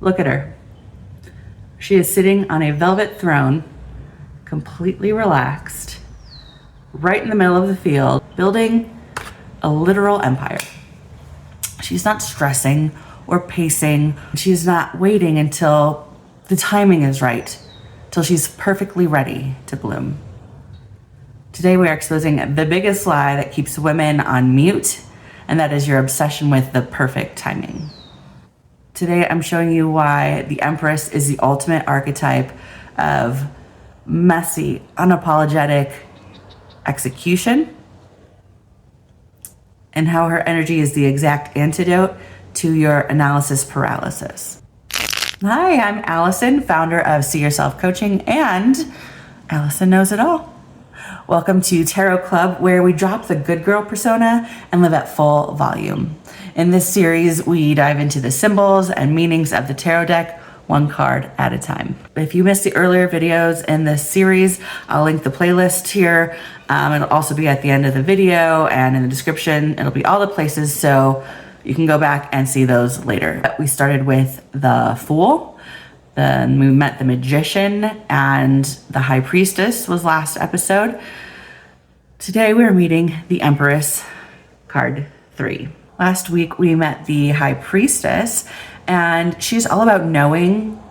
Look at her. She is sitting on a velvet throne, completely relaxed, right in the middle of the field, building a literal empire. She's not stressing or pacing. She's not waiting until the timing is right, till she's perfectly ready to bloom. Today we are exposing the biggest lie that keeps women on mute, and that is your obsession with the perfect timing. Today I'm showing you why the Empress is the ultimate archetype of messy, unapologetic execution, and how her energy is the exact antidote to your analysis paralysis. Hi, I'm Allison, founder of See Yourself Coaching and Allison Knows It All. Welcome to Tarot Club, where we drop the good girl persona and live at full volume. In this series, we dive into the symbols and meanings of the tarot deck, one card at a time. If you missed the earlier videos in this series, I'll link the playlist here. It'll also be at the end of the video and in the description. It'll be all the places, so you can go back and see those later. We started with the Fool, then we met the Magician, and the High Priestess was last episode. Today we're meeting the Empress, card 3. Last week we met the High Priestess, and she's all about knowing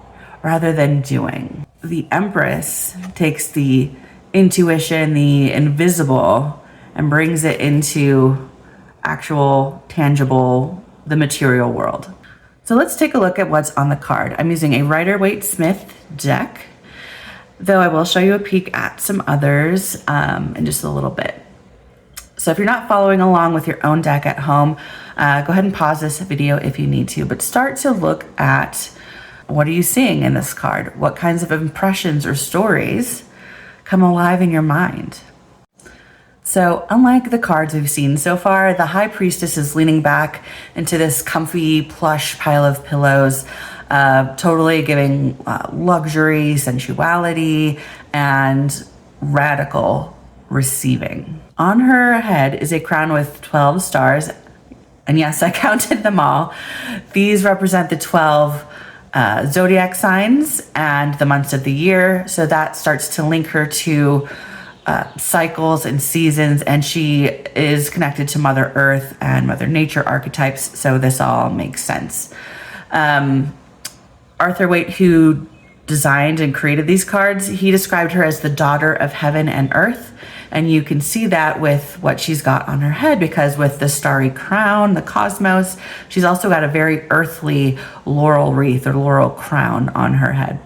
rather than doing. The Empress takes the intuition, the invisible, and brings it into actual, tangible, the material world. So let's take a look at what's on the card. I'm using a Rider-Waite-Smith deck, though I will show you a peek at some others in just a little bit. So if you're not following along with your own deck at home, go ahead and pause this video if you need to, but start to look at what are you seeing in this card? What kinds of impressions or stories come alive in your mind? So unlike the cards we've seen so far, the High Priestess is leaning back into this comfy plush pile of pillows, totally giving luxury, sensuality, and radical receiving. On her head is a crown with 12 stars, and yes, I counted them all. These represent the 12 zodiac signs and the months of the year, so that starts to link her to cycles and seasons, and she is connected to Mother Earth and Mother Nature archetypes, so this all makes sense. Arthur Waite, who designed and created these cards, he described her as the daughter of heaven and earth, and you can see that with what she's got on her head, because with the starry crown, the cosmos, she's also got a very earthly laurel wreath or laurel crown on her head.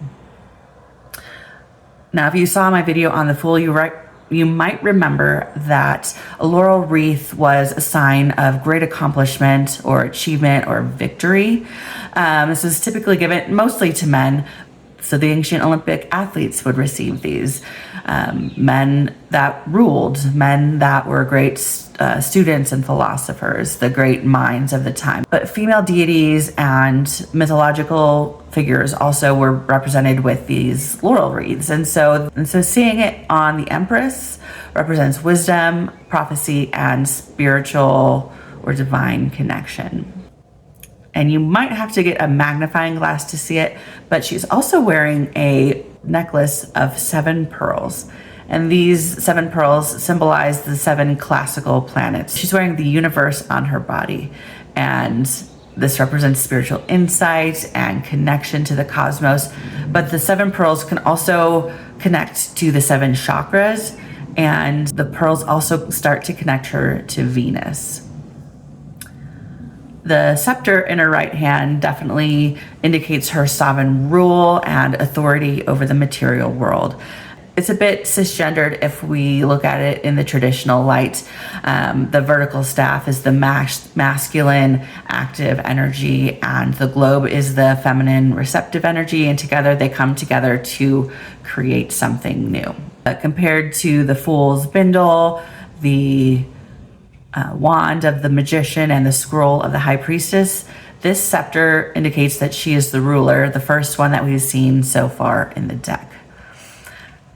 Now, if you saw my video on the Fool, you might remember that a laurel wreath was a sign of great accomplishment or achievement or victory. This was typically given mostly to men, so the ancient Olympic athletes would receive these. Men that ruled, men that were great students and philosophers, the great minds of the time. But female deities and mythological figures also were represented with these laurel wreaths. And so seeing it on the Empress represents wisdom, prophecy, and spiritual or divine connection. And you might have to get a magnifying glass to see it, but she's also wearing a necklace of 7 pearls. And these 7 pearls symbolize the 7 classical planets. She's wearing the universe on her body, and this represents spiritual insight and connection to the cosmos. But the 7 pearls can also connect to the 7 chakras, and the pearls also start to connect her to Venus. The scepter in her right hand definitely indicates her sovereign rule and authority over the material world. It's a bit cisgendered if we look at it in the traditional light. The vertical staff is the masculine, active energy, and the globe is the feminine, receptive energy, and together they come together to create something new. Compared to the Fool's bindle, the wand of the Magician, and the scroll of the High Priestess, this scepter indicates that she is the ruler, the first one that we've seen so far in the deck.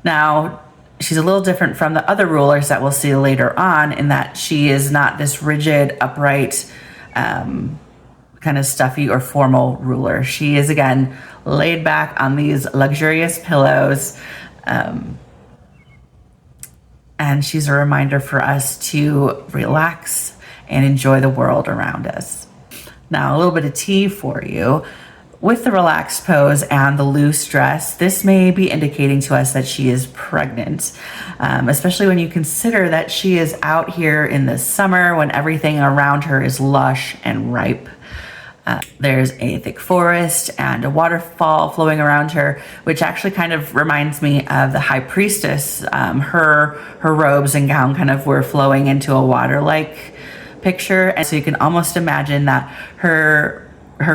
Now, she's a little different from the other rulers that we'll see later on, in that she is not this rigid, upright kind of stuffy or formal ruler. She is, again, laid back on these luxurious pillows. And she's a reminder for us to relax and enjoy the world around us. Now, a little bit of tea for you. With the relaxed pose and the loose dress, this may be indicating to us that she is pregnant, especially when you consider that she is out here in the summer when everything around her is lush and ripe. There's a thick forest and a waterfall flowing around her, which actually kind of reminds me of the High Priestess. Her robes and gown kind of were flowing into a water-like picture, and so you can almost imagine that her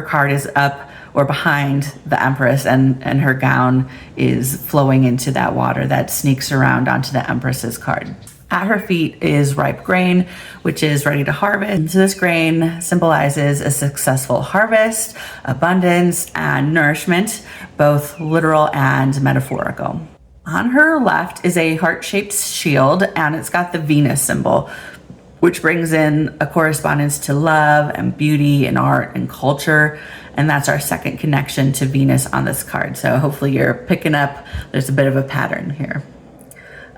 card is up or behind the Empress, and her gown is flowing into that water that sneaks around onto the Empress's card. At her feet is ripe grain, which is ready to harvest. So this grain symbolizes a successful harvest, abundance, and nourishment, both literal and metaphorical. On her left is a heart-shaped shield, and it's got the Venus symbol, which brings in a correspondence to love and beauty and art and culture. And that's our second connection to Venus on this card. So hopefully you're picking up, there's a bit of a pattern here.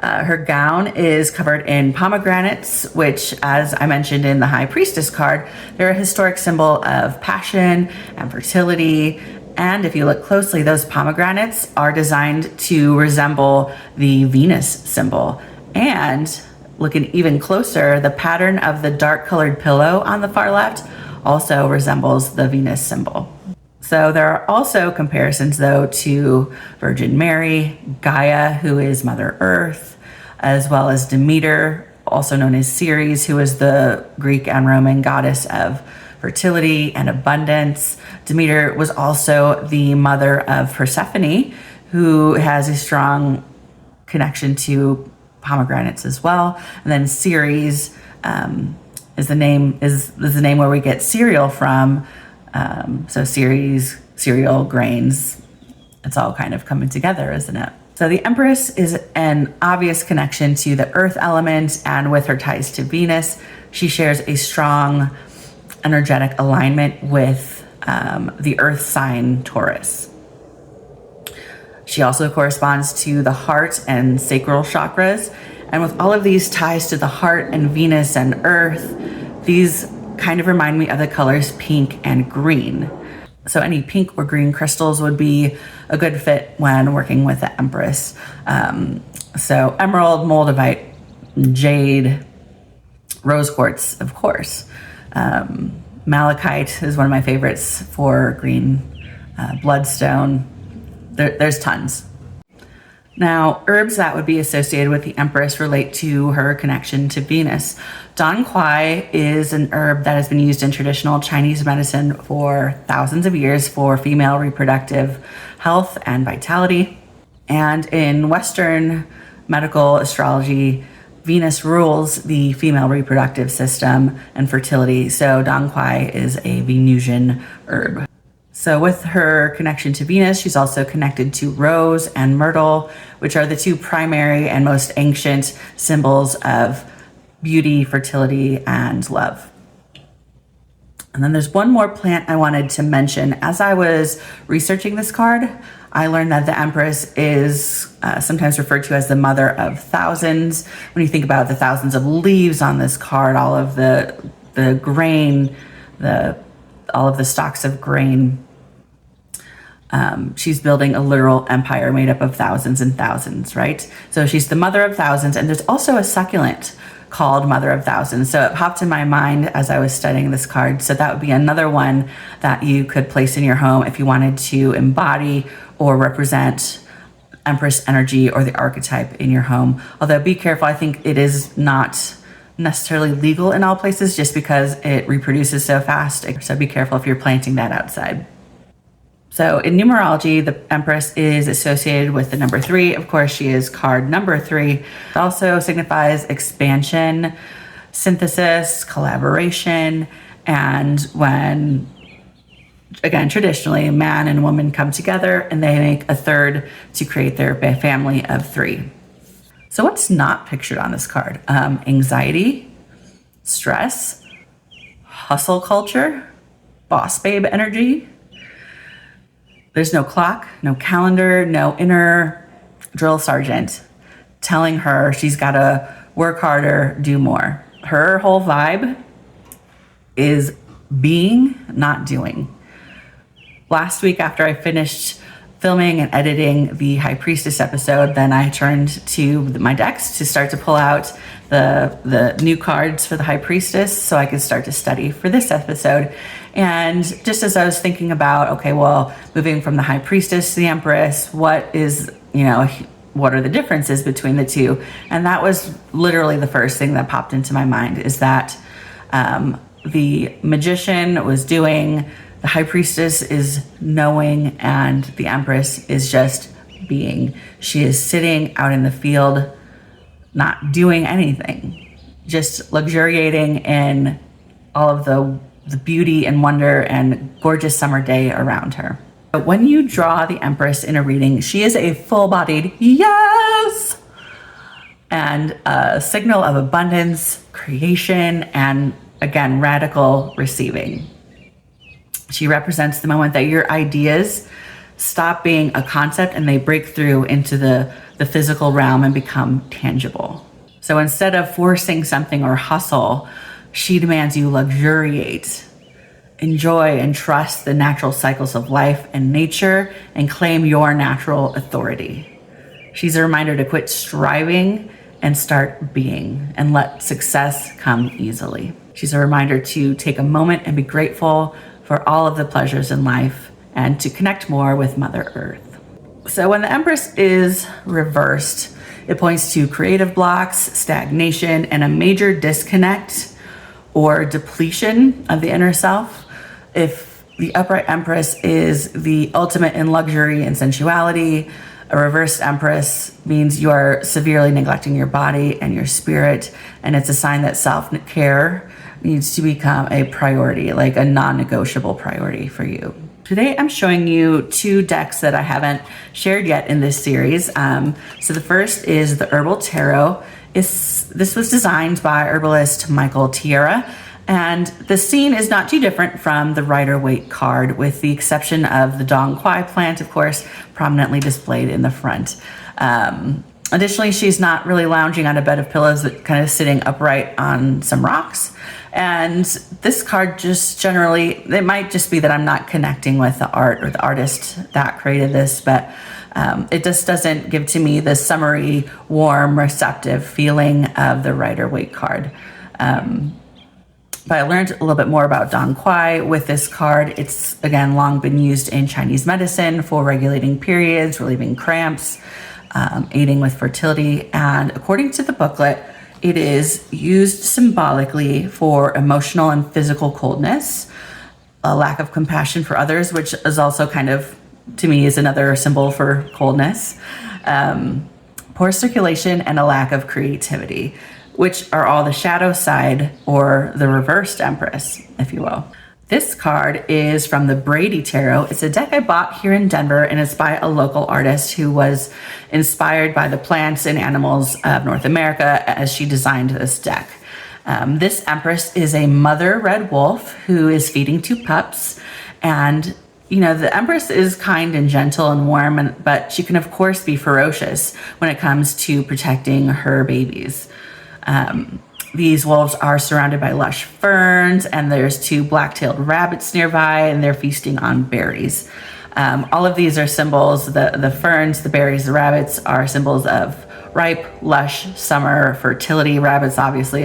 Her gown is covered in pomegranates, which, as I mentioned in the High Priestess card, they're a historic symbol of passion and fertility. And if you look closely, those pomegranates are designed to resemble the Venus symbol. And looking even closer, the pattern of the dark colored pillow on the far left also resembles the Venus symbol. So there are also comparisons, though, to Virgin Mary, Gaia, who is Mother Earth, as well as Demeter, also known as Ceres, who is the Greek and Roman goddess of fertility and abundance. Demeter was also the mother of Persephone, who has a strong connection to pomegranates as well. And then Ceres is the name where we get cereal from. So Ceres, cereal, grains, it's all kind of coming together, isn't it? So the Empress is an obvious connection to the earth element, and with her ties to Venus, she shares a strong energetic alignment with the earth sign Taurus. She also corresponds to the heart and sacral chakras. And with all of these ties to the heart and Venus and earth, these kind of remind me of the colors pink and green. So any pink or green crystals would be a good fit when working with the Empress. So emerald, moldavite, jade, rose quartz, of course. Malachite is one of my favorites for green. Bloodstone. There's tons. Now, herbs that would be associated with the Empress relate to her connection to Venus. Dong Quai is an herb that has been used in traditional Chinese medicine for thousands of years for female reproductive health and vitality. And in Western medical astrology, Venus rules the female reproductive system and fertility. So Dong Quai is a Venusian herb. So with her connection to Venus, she's also connected to rose and myrtle, which are the two primary and most ancient symbols of beauty, fertility, and love. And then there's one more plant I wanted to mention. As I was researching this card, I learned that the Empress is sometimes referred to as the mother of thousands. When you think about the thousands of leaves on this card, all of the grain, all of the stalks of grain, she's building a literal empire made up of thousands and thousands, right? So she's the mother of thousands. And there's also a succulent called Mother of Thousands. So it popped in my mind as I was studying this card. So that would be another one that you could place in your home if you wanted to embody or represent Empress energy or the archetype in your home. Although be careful, I think it is not necessarily legal in all places just because it reproduces so fast. So be careful if you're planting that outside. So in numerology, the Empress is associated with the number 3. Of course, she is card number 3. It also signifies expansion, synthesis, collaboration, and when, again, traditionally, a man and a woman come together and they make a third to create their family of 3. So what's not pictured on this card? Anxiety, stress, hustle culture, boss babe energy. There's no clock, no calendar, no inner drill sergeant telling her she's got to work harder, do more. Her whole vibe is being, not doing. Last week, after I finished filming and editing the High Priestess episode, then I turned to my decks to start to pull out the new cards for the High Priestess so I could start to study for this episode. And just as I was thinking about, okay, well, moving from the High Priestess to the Empress, what are the differences between the two? And that was literally the first thing that popped into my mind, is that the Magician was doing, the High Priestess is knowing, and the Empress is just being. She is sitting out in the field, not doing anything, just luxuriating in all of the beauty and wonder and gorgeous summer day around her. But when you draw the Empress in a reading, she is a full-bodied yes, and a signal of abundance, creation, and again, radical receiving. She represents the moment that your ideas stop being a concept and they break through into the physical realm and become tangible. So instead of forcing something or hustle, she demands you luxuriate, enjoy, and trust the natural cycles of life and nature and claim your natural authority. She's a reminder to quit striving and start being, and let success come easily. She's a reminder to take a moment and be grateful for all of the pleasures in life and to connect more with Mother Earth. So when the Empress is reversed, it points to creative blocks, stagnation, and a major disconnect or depletion of the inner self. If the upright Empress is the ultimate in luxury and sensuality, a reversed Empress means you are severely neglecting your body and your spirit, and it's a sign that self-care needs to become a priority, like a non-negotiable priority for you. Today, I'm showing you two decks that I haven't shared yet in this series. So the first is the Herbal Tarot. This was designed by herbalist Michael Tierra, and the scene is not too different from the Rider-Waite card, with the exception of the Dong Quai plant, of course, prominently displayed in the front. Additionally, she's not really lounging on a bed of pillows, but kind of sitting upright on some rocks. And this card just generally, it might just be that I'm not connecting with the art or the artist that created this, but it just doesn't give to me the summery, warm, receptive feeling of the Rider-Waite card. But I learned a little bit more about Dong Quai with this card. It's, again, long been used in Chinese medicine for regulating periods, relieving cramps, aiding with fertility. And according to the booklet, it is used symbolically for emotional and physical coldness, a lack of compassion for others, which is also kind of, to me, is another symbol for coldness, poor circulation, and a lack of creativity, which are all the shadow side or the reversed Empress, if you will. This card is from the Brady Tarot. It's a deck I bought here in Denver, and it's by a local artist who was inspired by the plants and animals of North America as she designed this deck. This Empress is a mother red wolf who is feeding two pups, and the Empress is kind and gentle and warm, but she can of course be ferocious when it comes to protecting her babies. These wolves are surrounded by lush ferns, and there's two black-tailed rabbits nearby, and they're feasting on berries. All of these are symbols, the ferns, the berries, the rabbits are symbols of ripe, lush summer fertility. Rabbits obviously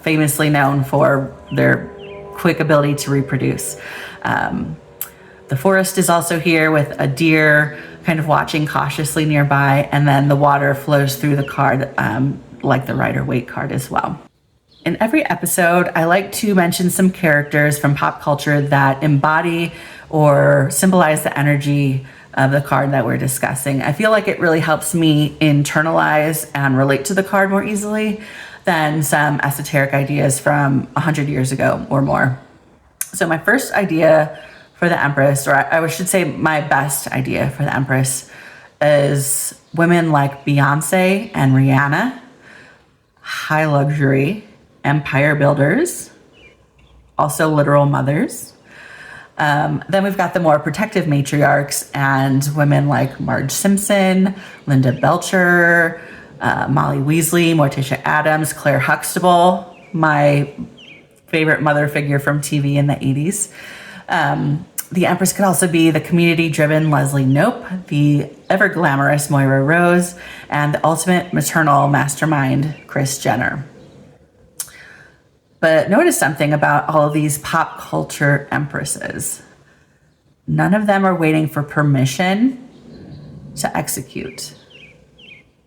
famously known for their quick ability to reproduce. The forest is also here with a deer kind of watching cautiously nearby, and then the water flows through the card like the Rider-Waite card as well. In every episode, I like to mention some characters from pop culture that embody or symbolize the energy of the card that we're discussing. I feel like it really helps me internalize and relate to the card more easily than some esoteric ideas from 100 years ago or more. So my first idea for the Empress, or I should say my best idea for the Empress, is women like Beyonce and Rihanna, high luxury, empire builders, also literal mothers, Then we've got the more protective matriarchs and women like Marge Simpson, Linda Belcher, Molly Weasley, Morticia Adams, Claire Huxtable, my favorite mother figure from TV in the 80s. The Empress could also be the community-driven Leslie Knope, the ever-glamorous Moira Rose, and the ultimate maternal mastermind, Kris Jenner. But notice something about all of these pop culture empresses. None of them are waiting for permission to execute.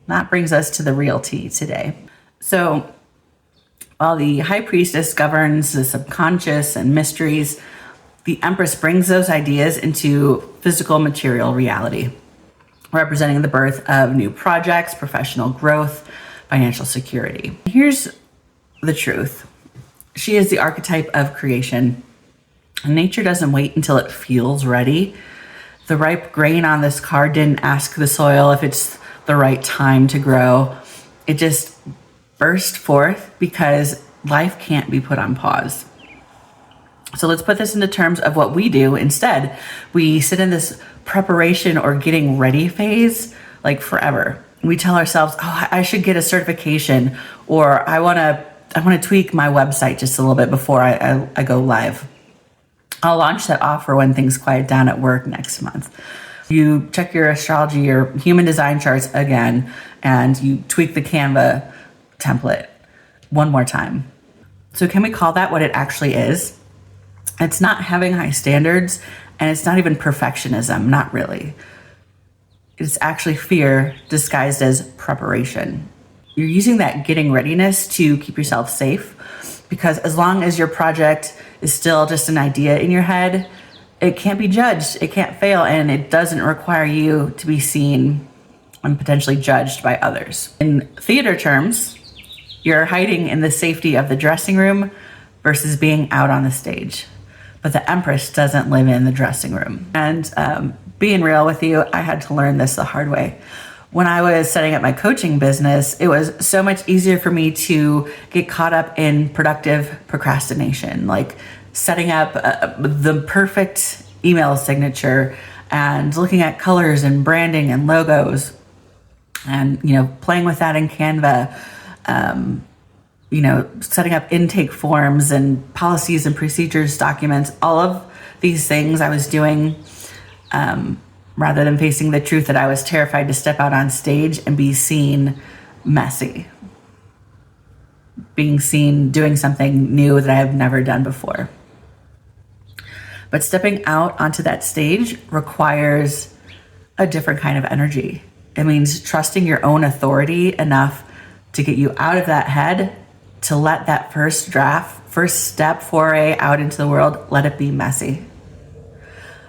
That brings us to the real tea today. So while the High Priestess governs the subconscious and mysteries, the Empress brings those ideas into physical material reality, representing the birth of new projects, professional growth, financial security. Here's the truth. She is the archetype of creation. Nature doesn't wait until it feels ready. The ripe grain on this card didn't ask the soil if it's the right time to grow. It just burst forth because life can't be put on pause. So let's put this into terms of what we do instead. We sit in this preparation or getting ready phase like forever. We tell ourselves, oh, I should get a certification, or I want to tweak my website just a little bit before I go live. I'll launch that offer when things quiet down at work next month. You check your astrology or human design charts again, and you tweak the Canva template one more time. So can we call that what it actually is? It's not having high standards, and it's not even perfectionism, not really. It's actually fear disguised as preparation. You're using that getting readiness to keep yourself safe, because as long as your project is still just an idea in your head, it can't be judged, it can't fail, and it doesn't require you to be seen and potentially judged by others. In theater terms, you're hiding in the safety of the dressing room versus being out on the stage. But the Empress doesn't live in the dressing room. And being real with you, I had to learn this the hard way. When I was setting up my coaching business, it was so much easier for me to get caught up in productive procrastination, like setting up the perfect email signature and looking at colors and branding and logos and, playing with that in Canva. Setting up intake forms and policies and procedures documents, all of these things I was doing rather than facing the truth that I was terrified to step out on stage and be seen messy, being seen doing something new that I have never done before. But stepping out onto that stage requires a different kind of energy. It means trusting your own authority enough to get you out of that head, to let that first step foray out into the world, let it be messy.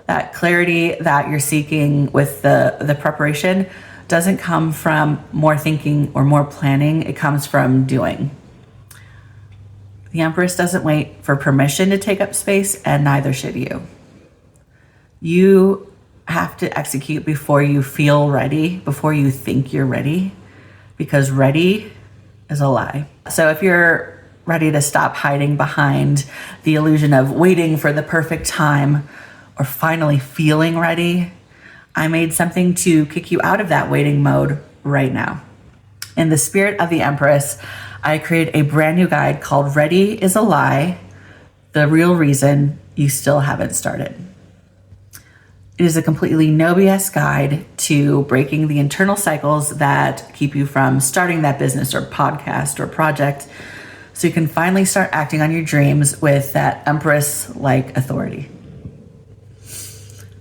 That clarity that you're seeking with the preparation doesn't come from more thinking or more planning. It comes from doing. The Empress doesn't wait for permission to take up space, and neither should you. You have to execute before you feel ready, before you think you're ready, because ready is a lie. So if you're ready to stop hiding behind the illusion of waiting for the perfect time or finally feeling ready, I made something to kick you out of that waiting mode right now. In the spirit of the Empress, I created a brand new guide called Ready is a Lie, the real reason you still haven't started. It is a completely no BS guide to breaking the internal cycles that keep you from starting that business or podcast or project, so you can finally start acting on your dreams with that Empress-like authority.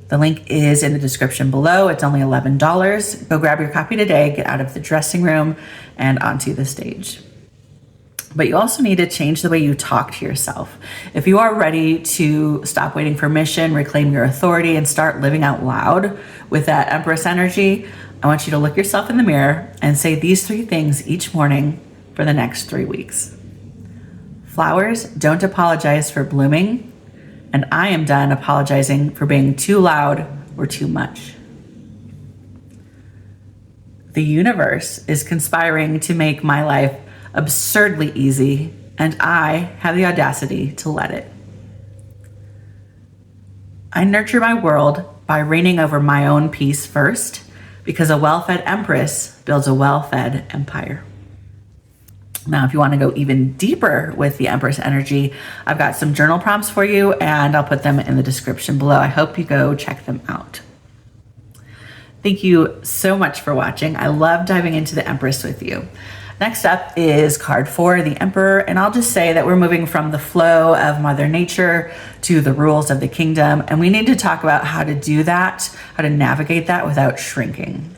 The link is in the description below. It's only $11. Go grab your copy today, get out of the dressing room and onto the stage. But you also need to change the way you talk to yourself. If you are ready to stop waiting for permission, reclaim your authority, and start living out loud with that Empress energy, I want you to look yourself in the mirror and say these 3 things each morning for the next 3 weeks. Flowers don't apologize for blooming, and I am done apologizing for being too loud or too much. The universe is conspiring to make my life absurdly easy, and I have the audacity to let it. I nurture my world by reigning over my own peace first, because a well-fed empress builds a well-fed empire. Now, if you want to go even deeper with the Empress energy, I've got some journal prompts for you, and I'll put them in the description below. I hope you go check them out. Thank you so much for watching. I love diving into the Empress with you. Next up is card 4, the Emperor, and I'll just say that we're moving from the flow of Mother Nature to the rules of the kingdom, and we need to talk about how to do that, how to navigate that without shrinking.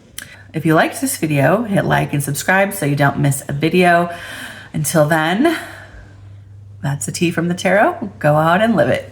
If you liked this video, hit like and subscribe so you don't miss a video. Until then, that's the tea from the tarot. Go out and live it.